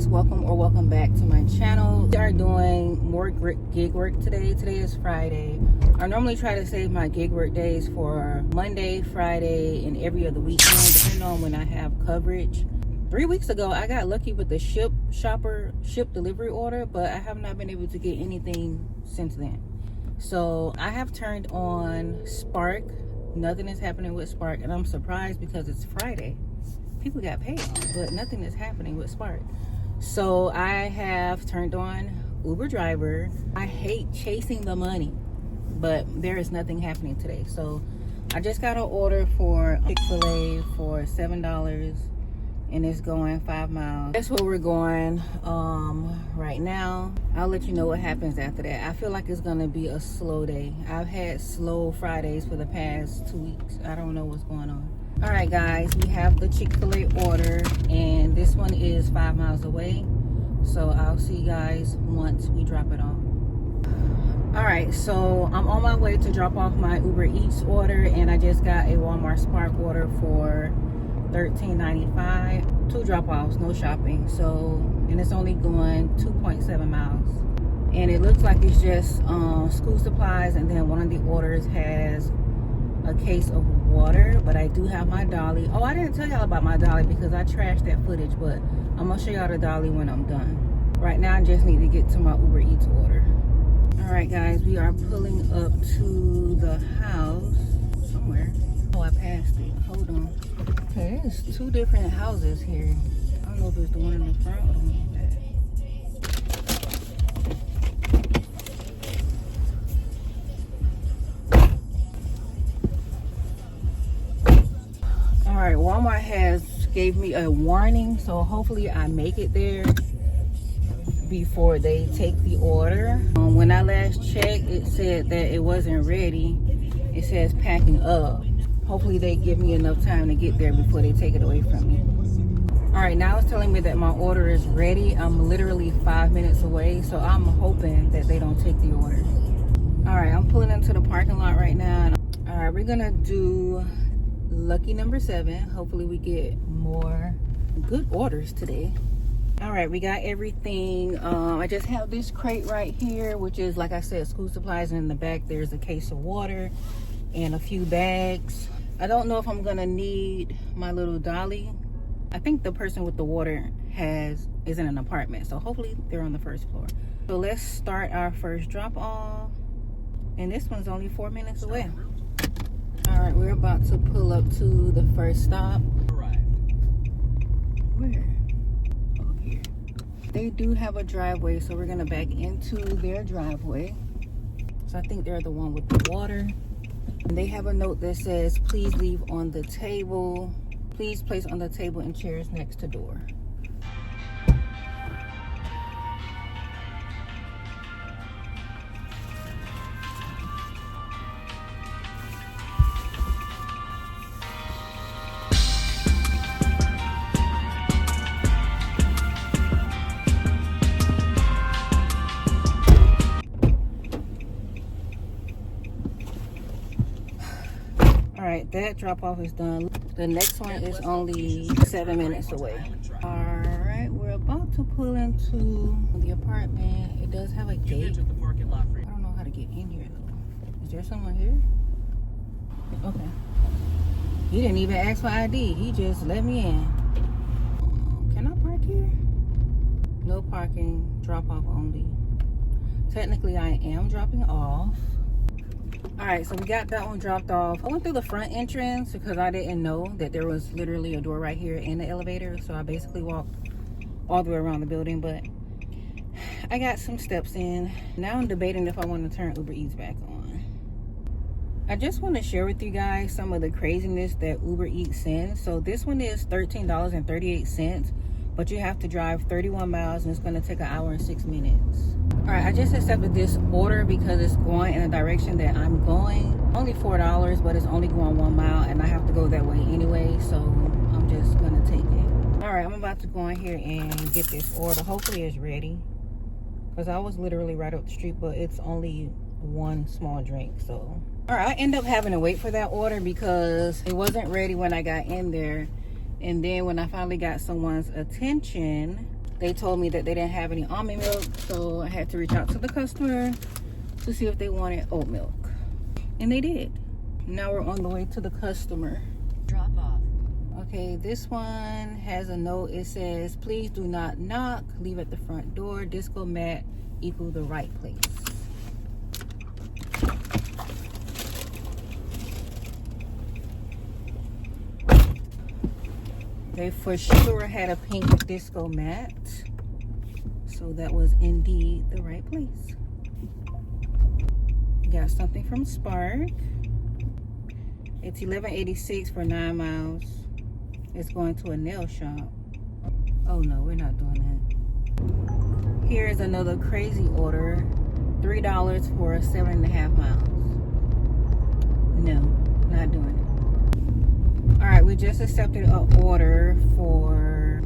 guys, welcome back to my channel. We are doing more gig work today. Today is Friday. I normally try to save my gig work days for Monday, Friday, and every other weekend, depending on when I have coverage. 3 weeks ago, I got lucky with the ship delivery order, but I have not been able to get anything since then. So I have turned on Spark. Nothing is happening with Spark, and I'm surprised because it's Friday. People got paid, but nothing is happening with Spark. So I have turned on Uber driver. I hate chasing the money, but there is nothing happening today. So I just got an order for Chick-fil-A for $7, and it's going 5 miles. That's where we're going right now. I'll let you know what happens after that. I feel like it's gonna be a slow day. I've had slow Fridays for the past 2 weeks. I don't know what's going on. All right, guys, we have the Chick-fil-A order, and this one is 5 miles away. So I'll see you guys once we drop it off. All right, so I'm on my way to drop off my UberEats order, and I just got a Walmart Spark order for $13.95. 2 drop-offs, no shopping. So, and it's only going 2.7 miles. And it looks like it's just school supplies, and then one of the orders has a case of water. But I do have my Dolly. Oh, I didn't tell y'all about my Dolly because I trashed that footage, but I'm gonna show y'all the Dolly when I'm done. Right now I just need to get to my UberEats order. All right, guys, we are pulling up to the house somewhere. Oh, I passed it. Hold on. Okay, there's 2 different houses here. I don't know if it's the one in the front or the one in the back. All right, Walmart gave me a warning, so hopefully I make it there before they take the order. When I last checked, it said that it wasn't ready. It says packing up. Hopefully they give me enough time to get there before they take it away from me. All right, now it's telling me that my order is ready. I'm literally 5 minutes away, so I'm hoping that they don't take the order. All right, I'm pulling into the parking lot right now. All right, we're gonna do lucky number 7. Hopefully we get more good orders today. All right, we got everything. I just have this crate right here, which is, like I said, school supplies, and in the back there's a case of water and a few bags. I don't know if I'm gonna need my little Dolly. I think the person with the water is in an apartment, so hopefully they're on the first floor. So let's start our first drop off, and this one's only 4 minutes away. All right, we're about to pull up to the first stop. Where? Oh, here. They do have a driveway, so we're gonna back into their driveway. So I think they're the one with the water. And they have a note that says, please leave on the table. Please place on the table and chairs next to door. All right, that drop off is done. The next one is only 7 minutes away. All right, we're about to pull into the apartment. It does have a gate. I don't know how to get in here though. Is there someone here? Okay. He didn't even ask for ID. He just let me in. Can I park here? No parking, drop off only. Technically, I am dropping off. All right, so we got that one dropped off. I went through the front entrance because I didn't know that there was literally a door right here in the elevator. So I basically walked all the way around the building, but I got some steps in. Now I'm debating if I want to turn UberEats back on. I just want to share with you guys some of the craziness that UberEats sends. So this one is $13.38, but you have to drive 31 miles and it's going to take 1 hour and 6 minutes. All right, I just accepted this order because it's going in the direction that I'm going. Only $4, but it's only going 1 mile, and I have to go that way anyway, so I'm just gonna take it. All right, I'm about to go in here and get this order. Hopefully it's ready, because I was literally right up the street, but it's only 1 small drink. So all right, I end up having to wait for that order because it wasn't ready when I got in there. And then when I finally got someone's attention, they told me that they didn't have any almond milk, so I had to reach out to the customer to see if they wanted oat milk, and they did. Now we're on the way to the customer. Drop off. Okay, this one has a note. It says, please do not knock, leave at the front door. Disco mat equal the right place. They for sure had a pink disco mat, so that was indeed the right place. Got something from Spark. It's $11.86 for 9 miles. It's going to a nail shop. Oh no, we're not doing that. Here's another crazy order. $3 for 7.5 miles. No, not doing it. All right, we just accepted an order for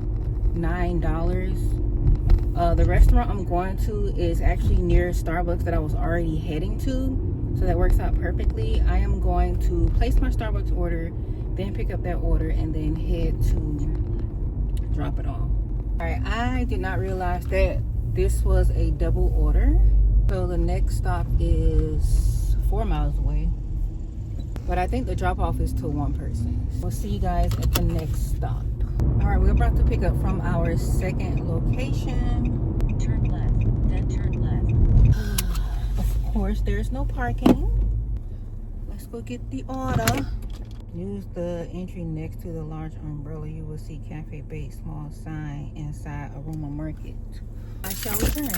$9. The restaurant I'm going to is actually near Starbucks that I was already heading to, so that works out perfectly. I am going to place my Starbucks order, then pick up that order, and then head to drop it off. All right, I did not realize that this was a double order, so the next stop is 4 miles away. But I think the drop-off is to one person. We'll see you guys at the next stop. All right, we're about to pick up from our second location. Turn left, then turn left. Of course, there's no parking. Let's go get the order. Use the entry next to the large umbrella. You will see Cafe Bait small sign inside Aroma Market. I shall return.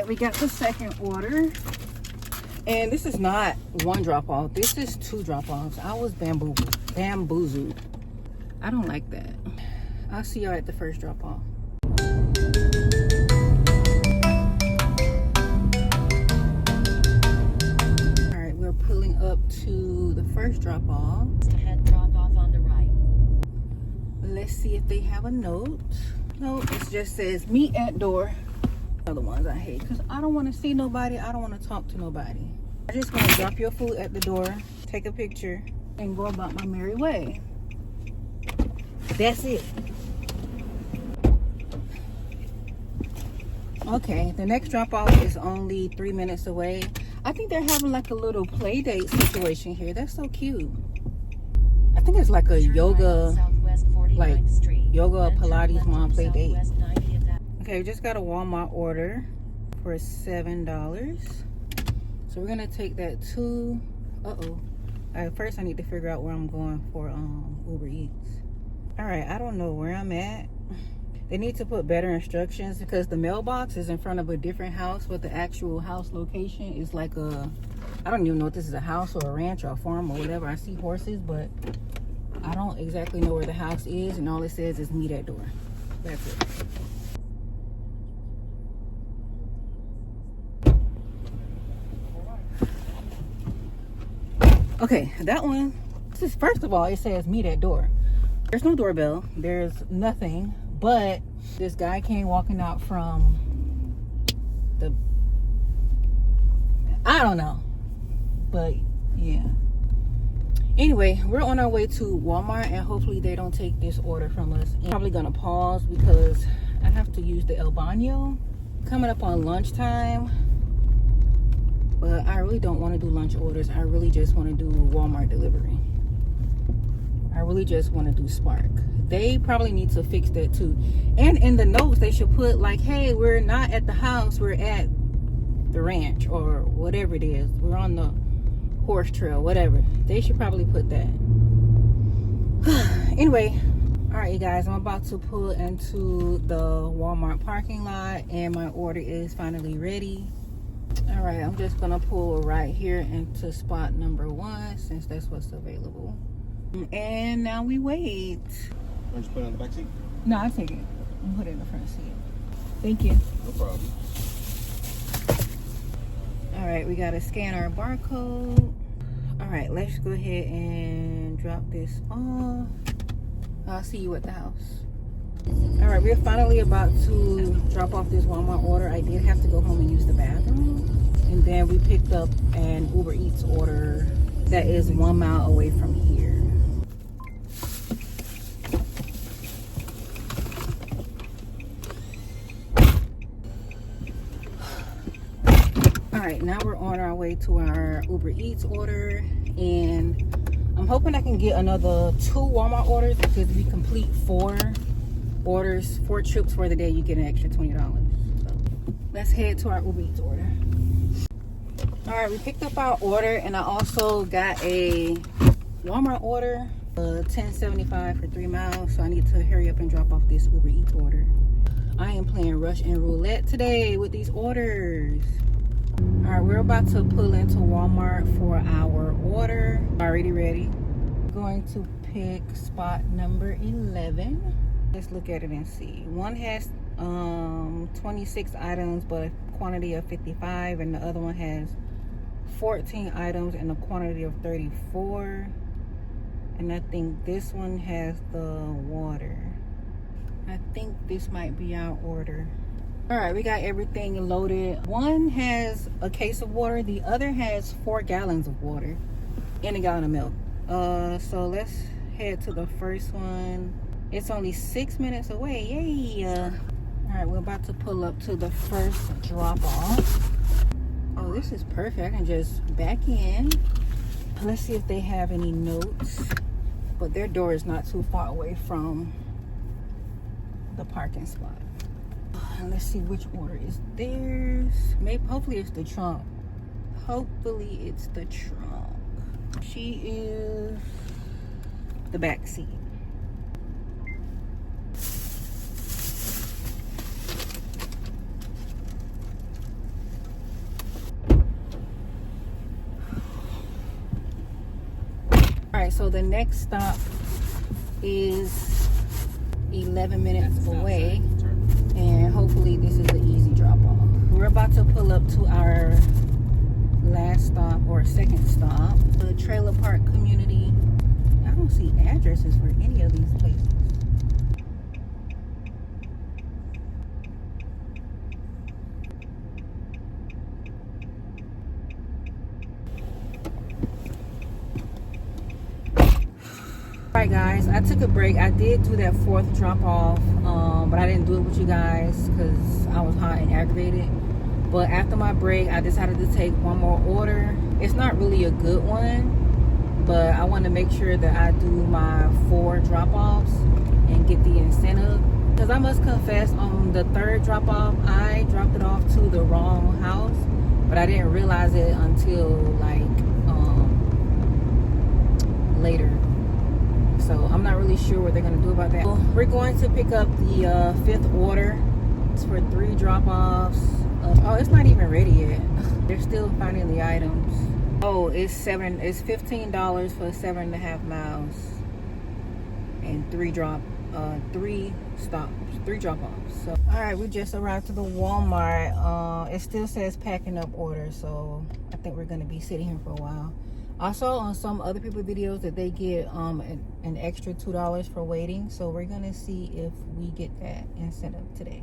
We got the second order, and this is not one drop off, this is 2 drop offs. I was bamboozled. I don't like that. I'll see y'all at the first drop off. All right, we're pulling up to the first drop off. Ahead, drop off on the right. Let's see if they have a note. No, it just says meet at door. Other ones I hate because I don't want to see nobody. I don't want to talk to nobody. I just want to drop your food at the door, take a picture, and go about my merry way. That's it. Okay, the next drop off is only 3 minutes away. I think they're having like a little play date situation here. That's so cute. I think it's like a yoga, like yoga Pilates mom play date. Okay, we just got a Walmart order for $7. So we're gonna take that to, first I need to figure out where I'm going for UberEats. All right, I don't know where I'm at. They need to put better instructions because the mailbox is in front of a different house, but the actual house location is like a, I don't even know if this is a house or a ranch or a farm or whatever. I see horses, but I don't exactly know where the house is, and all it says is meet at door. That's it. Okay, that one, this is, first of all, it says meet at door. There's no doorbell, there's nothing, but this guy came walking out from the, I don't know, but yeah. Anyway, we're on our way to Walmart, and hopefully they don't take this order from us. I'm probably gonna pause because I have to use the El Baño. Coming up on lunchtime. But I really don't want to do lunch orders. I really just want to do Walmart delivery. I really just want to do Spark. They probably need to fix that too. And in the notes, they should put like, hey, we're not at the house. We're at the ranch or whatever it is. We're on the horse trail, whatever. They should probably put that. Anyway, all right, you guys, I'm about to pull into the Walmart parking lot, and my order is finally ready. All right, I'm just gonna pull right here into spot number 1 since that's what's available. And now we wait. Or just put it on the back seat? No, I'll take it and put it in the front seat. Thank you. No problem. All right, we gotta scan our barcode. All right, let's go ahead and drop this off. I'll see you at the house. All right, we're finally about to drop off this Walmart order. I did have to go home and use the bathroom. And then we picked up an Uber Eats order that is 1 mile away from here. All right, now we're on our way to our Uber Eats order, and I'm hoping I can get another 2 Walmart orders, because if we complete 4 orders, 4 trips for the day, you get an extra $20. So let's head to our Uber Eats order. All right, we picked up our order, and I also got a Walmart order, $10.75 for 3 miles. So I need to hurry up and drop off this Uber Eats order. I am playing Russian roulette today with these orders. All right, we're about to pull into Walmart for our order. Already ready. Going to pick spot number 11. Let's look at it and see. One has 26 items, but a quantity of 55, and the other one has 14 items and a quantity of 34. And I think this one has the water. I think this might be our order. All right, we got everything loaded. One has a case of water, the other has 4 gallons of water and a gallon of milk. So let's head to the first one. It's only 6 minutes away. Yay! All right, we're about to pull up to the first drop off. Oh, this is perfect. I can just back in. Let's see if they have any notes. But their door is not too far away from the parking spot. Let's see which order is theirs. Maybe, hopefully it's the trunk. Hopefully it's the trunk. She is the back seat. All right, so the next stop is 11 minutes away. And hopefully this is an easy drop off. We're about to pull up to our last stop, or second stop, the trailer park community. I don't see addresses for any of these places. Alright guys, I took a break. I did do that 4th drop off, but I didn't do it with you guys because I was hot and aggravated. But after my break, I decided to take one more order. It's not really a good one, but I want to make sure that I do my 4 drop offs and get the incentive. Because I must confess, on the 3rd drop off, I dropped it off to the wrong house, but I didn't realize it until like later. So I'm not really sure what they're going to do about that. So we're going to pick up the 5th order. It's for 3 drop-offs. Oh, it's not even ready yet. They're still finding the items. Oh, it's $15 for 7.5 miles and 3 drop-offs. So, all right, we just arrived to the Walmart. It still says packing up order, so I think we're going to be sitting here for a while. I saw on some other people's videos that they get an extra $2 for waiting. So we're going to see if we get that incentive today.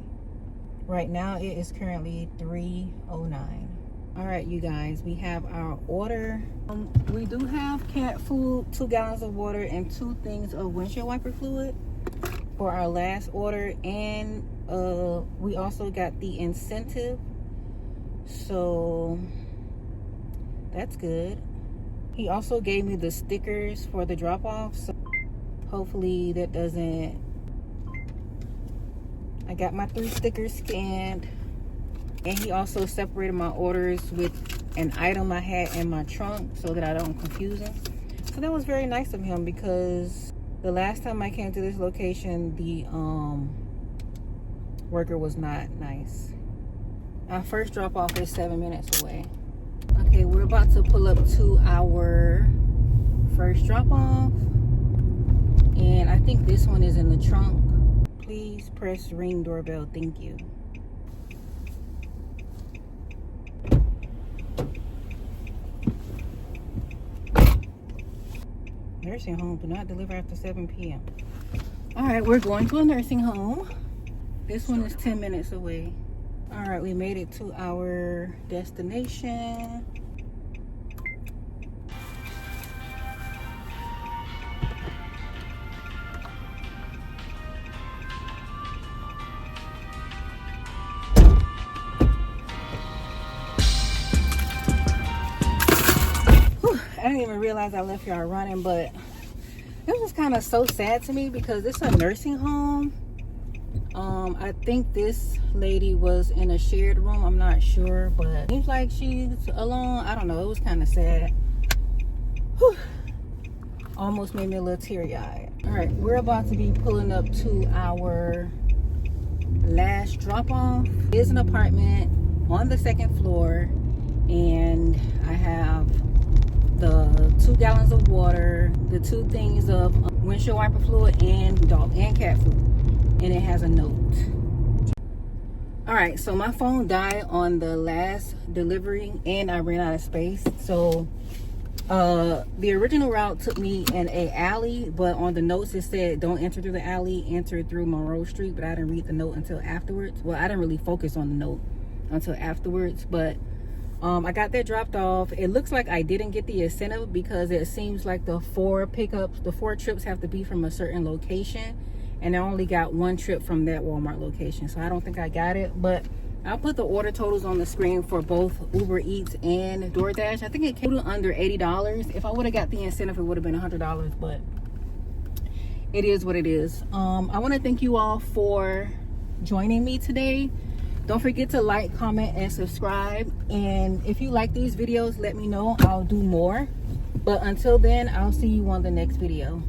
Right now, it is currently 3:09. All right, you guys, we have our order. We do have cat food, 2 gallons of water, and 2 things of windshield wiper fluid for our last order. And we also got the incentive. So that's good. He also gave me the stickers for the drop-off, so hopefully that doesn't... I got my 3 stickers scanned, and he also separated my orders with an item I had in my trunk so that I don't confuse him. So that was very nice of him, because the last time I came to this location, the worker was not nice. Our first drop-off is 7 minutes away. Okay, we're about to pull up to our first drop-off, and I think this one is in the trunk. Please press ring doorbell. Thank you. Nursing home do not deliver after 7 p.m. All right, we're going to a nursing home. This one is 10 minutes away. All right, we made it to our destination. I didn't even realize I left y'all running, but it was kind of so sad to me because it's a nursing home. I think this lady was in a shared room. I'm not sure, but it seems like she's alone. I don't know. It was kind of sad. Whew. Almost made me a little teary-eyed. All right, we're about to be pulling up to our last drop-off. It is an apartment on the 2nd floor, and I have the 2 gallons of water, the 2 things of windshield wiper fluid, and dog and cat food. And it has a note. All right, so my phone died on the last delivery and I ran out of space. So the original route took me in a alley, but on the notes it said don't enter through the alley, enter through Monroe Street, but I didn't read the note until afterwards. Well, I didn't really focus on the note until afterwards, but I got that dropped off. It looks like I didn't get the incentive because it seems like the 4 trips have to be from a certain location. And I only got 1 trip from that Walmart location. So I don't think I got it. But I'll put the order totals on the screen for both Uber Eats and DoorDash. I think it came to under $80. If I would have got the incentive, it would have been $100. But it is what it is. I want to thank you all for joining me today. Don't forget to like, comment, and subscribe. And if you like these videos, let me know. I'll do more. But until then, I'll see you on the next video.